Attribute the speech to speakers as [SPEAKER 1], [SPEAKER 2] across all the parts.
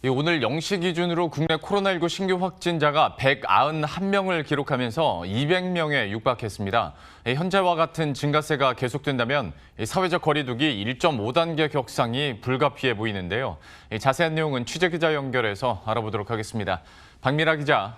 [SPEAKER 1] 오늘 0시 기준으로 국내 코로나19 신규 확진자가 191명을 기록하면서 200명에 육박했습니다. 현재와 같은 증가세가 계속된다면 사회적 거리두기 1.5단계 격상이 불가피해 보이는데요. 자세한 내용은 취재기자 연결해서 알아보도록 하겠습니다. 박미라 기자.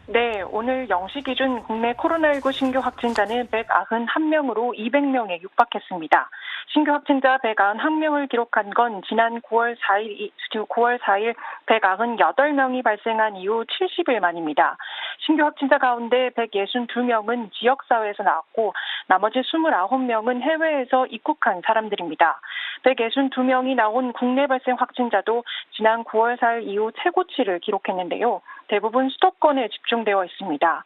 [SPEAKER 2] 네, 오늘 0시 기준 국내 코로나19 신규 확진자는 191명으로 200명에 육박했습니다. 신규 확진자 191명을 기록한 건 지난 9월 4일 198명이 발생한 이후 70일 만입니다. 신규 확진자 가운데 162명은 지역사회에서 나왔고 나머지 29명은 해외에서 입국한 사람들입니다. 162명이 나온 국내 발생 확진자도 지난 9월 4일 이후 최고치를 기록했는데요. 대부분 수도권에 집중되어 있습니다.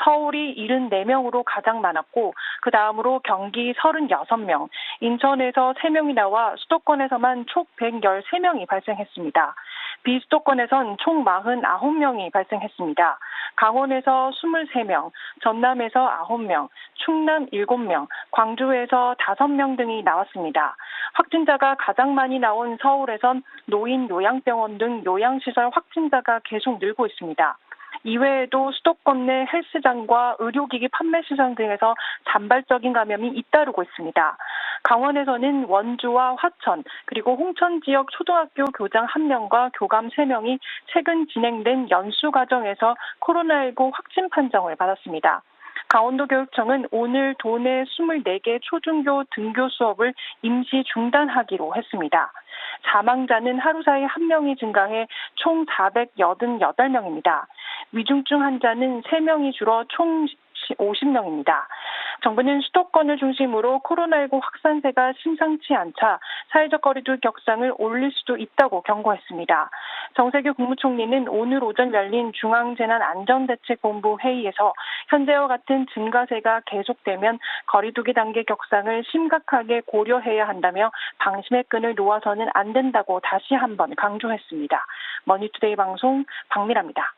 [SPEAKER 2] 서울이 74명으로 가장 많았고 그 다음으로 경기 36명, 인천에서 3명이 나와 수도권에서만 총 113명이 발생했습니다. 비수도권에선 총 49명이 발생했습니다. 강원에서 23명, 전남에서 9명, 충남 7명, 광주에서 5명 등이 나왔습니다. 확진자가 가장 많이 나온 서울에선 노인 요양병원 등 요양시설 확진자가 계속 늘고 있습니다. 이외에도 수도권 내 헬스장과 의료기기 판매시장 등에서 산발적인 감염이 잇따르고 있습니다. 강원에서는 원주와 화천 그리고 홍천 지역 초등학교 교장 1명과 교감 3명이 최근 진행된 연수 과정에서 코로나19 확진 판정을 받았습니다. 강원도교육청은 오늘 도내 24개 초중교 등교 수업을 임시 중단하기로 했습니다. 사망자는 하루 사이 1명이 증가해 총 488명입니다. 위중증 환자는 3명이 줄어 총 50명입니다. 정부는 수도권을 중심으로 코로나19 확산세가 심상치 않자 사회적 거리두기 격상을 올릴 수도 있다고 경고했습니다. 정세균 국무총리는 오늘 오전 열린 중앙재난안전대책본부 회의에서 현재와 같은 증가세가 계속되면 거리두기 단계 격상을 심각하게 고려해야 한다며 방심의 끈을 놓아서는 안 된다고 다시 한번 강조했습니다. 머니투데이 방송 박미라입니다.